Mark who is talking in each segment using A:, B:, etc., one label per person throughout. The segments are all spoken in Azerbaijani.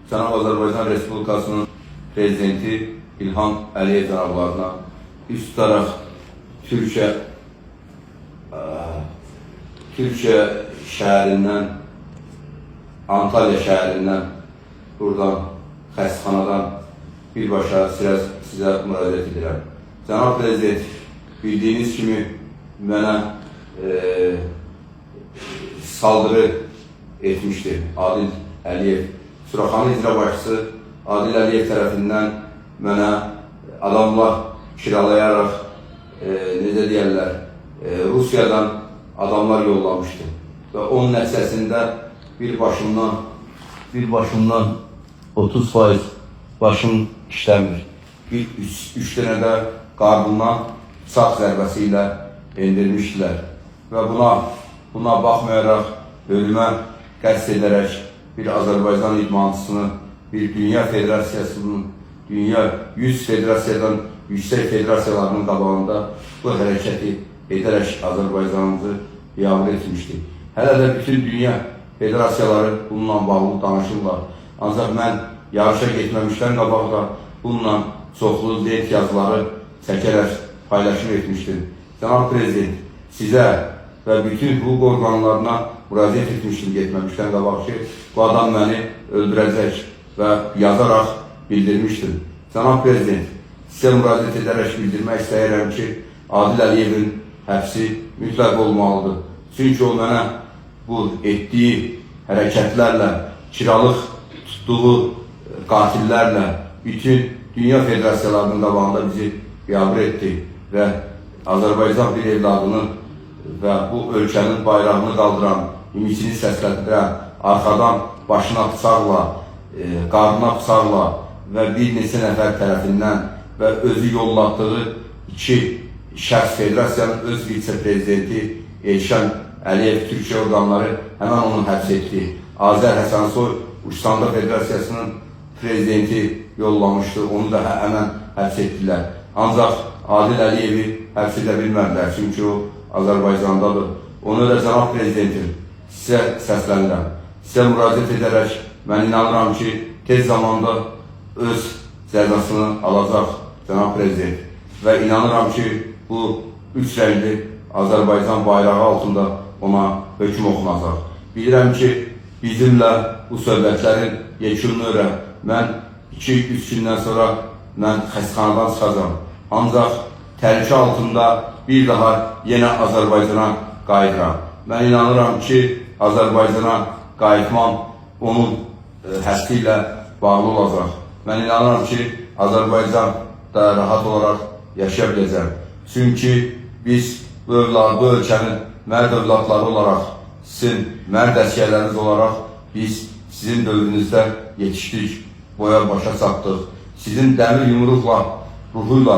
A: Cənab Azərbaycan Respublikasının Prezidenti İlham Əliyev cənablarına üst tutaraq Türkiyə şəhərindən, Antalya şəhərindən, buradan, xəstəxanadan birbaşa sizə müraciət edirəm. Cənab Prezident, bildiyiniz kimi mənə saldırı etmişdir Adil Əliyev. Suraxanı icra başçısı Adil Əliyev tərəfindən mənə adamlar kiralayaraq, necə deyərlər, Rusiyadan adamlar yollamışdı. Və onun nəticəsində bir başımdan 30% başım işləmir. Üç dənə də qarnından bıçaq zərbəsi ilə endirmişdilər. Və buna baxmayaraq ölümə qəsd edərək bir Azərbaycan idmançısını, bir dünya federasiyasının, dünya 100 federasiyadan yüksək federasiyalarının qabağında bu hərəkəti edərək Azərbaycanımızı biabır etmişdi. Hələ də bütün dünya federasiyaları bununla bağlı danışırlar. Ancaq mən yarışa getməmişdən qabaqda bununla çoxlu lent yazıları çəkərək paylaşım etmişdim. Cənab Prezident, sizə və bütün hüquq orqanlarına müraciət etmişdim getməmişdən qabaq ki, bu adam məni öldürəcək və yazaraq bildirmişdim. Cənab Prezident, sizə müraciət edərək bildirmək istəyirəm ki, Adil Əliyevin həbsi mütləq olmalıdır. Çünki o mənə bu etdiyi hərəkətlərlə, kiralıq tutduğu qatillərlə bütün dünya federasiyalarının qabağında bizi biabır etdi və Azərbaycan bir evladını və bu ölkənin bayrağını qaldıran, ümitini səsləndirən, arxadan başına bıçaqla, qarnına bıçaqla və bir neçə nəfər tərəfindən və özü yollatdığı iki şəxs federasiyanın öz vitse-prezidenti Elşən Əliyev Türkiyə orqanları həmən onu həbs etdi. Azər Həsənsoy Uçsanda Federasiyasının prezidenti yollamışdı, onu da həmən həbs etdilər. Ancaq Adil Əliyevi həbs edə bilmədilər, çünki o Azərbaycandadır. Onu da Cənab Prezidentim, sizə səslənirəm. Sizə müraciət edərək, mən inanıram ki, tez zamanda öz cəzasını alacaq Cənab Prezident. Və inanıram ki, bu üç rəngli Azərbaycan bayrağı altında ona hökm oxunacaq. Bilirəm ki, bizimlə bu söhbətlərin yekununu öyrə. Mən 2-3 gündən sonra mən xəstəxanadan çıxacam. Ancaq təhlükə altında bir daha yenə Azərbaycana qayıdıram. Mən inanıram ki, Azərbaycana qayıtmam onun həbsi ilə bağlı olacaq. Mən inanıram ki, Azərbaycan da rahat olaraq yaşaya biləcəm. Çünki biz bu ölkənin mərd övladları olaraq, sizin mərd əsgərləriniz olaraq biz sizin dövrünüzdə yetişdik, boya başa çatdıq. Sizin dəmir yumruqla, ruhuyla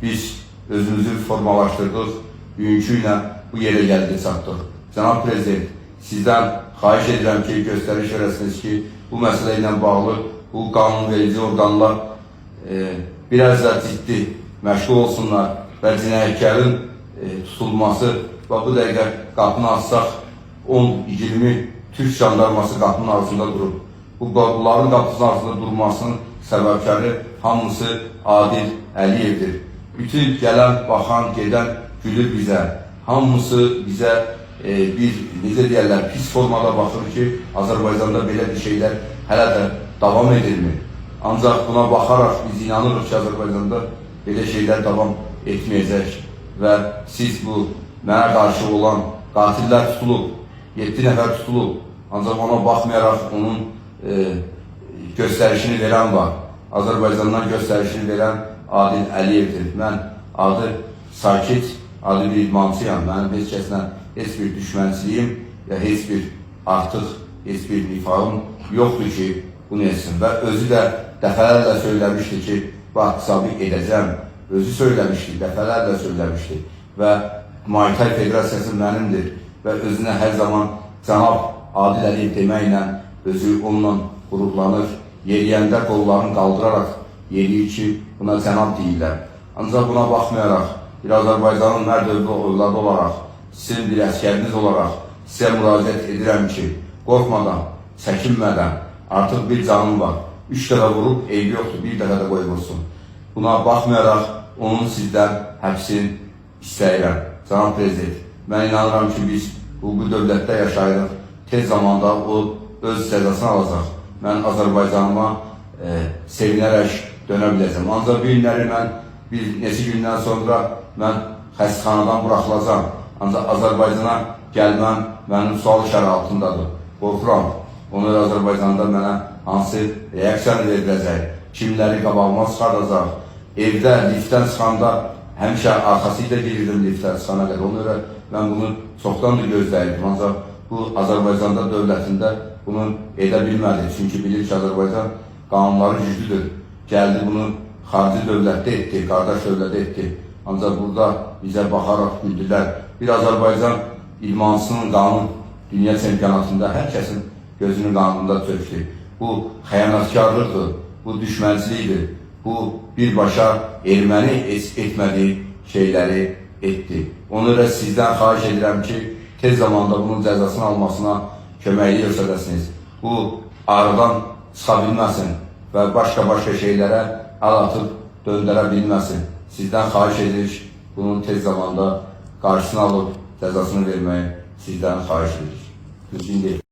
A: biz özümüzü formalaşdırdıq, bugünkü ilə bu yerə gəldi çatdıq. Cənab Prezident, sizdən xahiş edirəm ki, göstəriş verəsiniz ki, bu məsələ ilə bağlı bu qanunverici orqanlar biraz da ciddi məşğul olsunlar və cinayətkarın tutulması və bu dəqiqə qapını açsaq 10-20 Türk jandarması qapının ağzında durub. Bunların qapısının ağzında durmasının səbəbkarı hamısı Adil Əliyevdir. Bütün gələn, baxan, gedən gülür bizə. Hamısı bizə bir, necə deyərlər, pis formada baxır ki, Azərbaycanda belə bir şeylər hələ də davam edilmir. Ancaq buna baxaraq biz inanırıq ki, Azərbaycanda belə şeylər davam etməyəcək və siz bu mənə qarşı olan qatillər tutulub, 7 nəfər tutulub, ancaq ona baxmayaraq onun göstərişini verən var. Azərbaycandan göstərişini verən Adil Əliyevdir. Mən adı sakit, adı bir idmançıyam. Mənim heç kəslə heç bir düşmənçiliyim ya heç bir artıq, heç bir nifahım yoxdur ki, bunu etsin. Və özü də dəfələrlə söyləmişdi ki, bu hesabı edəcəm. Özü söyləmişdi, dəfələrlə söyləmişdi. Və Muay Thai Federasiyası mənimdir və özünə hər zaman Cənab Adil Əliyev deməklə özü onunla qururlanır. Yeriyəndə qollarını qaldıraraq yeriyir ki, buna cənab deyirlər. Ancaq buna baxmayaraq, bir Azərbaycanın mərd övladı olaraq, sizin bir əskəriniz olaraq sizə müraciət edirəm ki, qorxmadan, çəkinmədən, Artıq bir canım var. 3 dəfə vurub, eybi yoxdur, bir dəfə də qoy vursun. Buna baxmayaraq, onun sizdən həbsini istəyirəm. Cənab Prezident, mən inanıram ki, biz bu dövlətdə yaşayırıq. Tez zamanda o öz cəzasını alacaq. Mən Azərbaycanıma sevinərək dönə biləcəm. Ancaq bu günləri mən bir neçə gündən sonra mən xəstəxanadan buraxılacam. Ancaq Azərbaycana gəlməm mənim sual şəraitindədir. Qorxuram. Onu Azərbaycanda mənə hansı reaksiyanı veriləcək, kimləri qabağıma çıxardacaq. Evdə, liftdən çıxanda həmişə arxası ilə girirdim liftdən çıxana qədər. Ona görə mən bunu çoxdan da gözləyirdim. Ancaq bu Azərbaycanda dövlətində bunu edə bilmədi. Çünki bilir ki, Azərbaycan qanunları güclüdür. Gəldi bunu xarici dövlətdə etdi, qardaş dövlətdə etdi. Ancaq burada bizə baxaraq güldülər. Bir Azərbaycan idmancısının qanun dünya çempionatında hər kəsin gözünün qanununda tökdü. Bu xəyanətkarlıqdır, bu düşmənçilikdir. Bu birbaşa erməni etmədiyi şeyləri etdi. Ona görə sizdən xahiş edirəm ki, tez zamanda bunun cəzasını almasına köməkli göstərəsiniz. Bu aradan çıxa bilməsin və başqa şeylərə əl atıb döndərə bilməsin. Sizdən xahiş edirik, bunun tez zamanda qarşısını alıb cəzasını verməyi sizdən xahiş edirik. Düzgün deyil.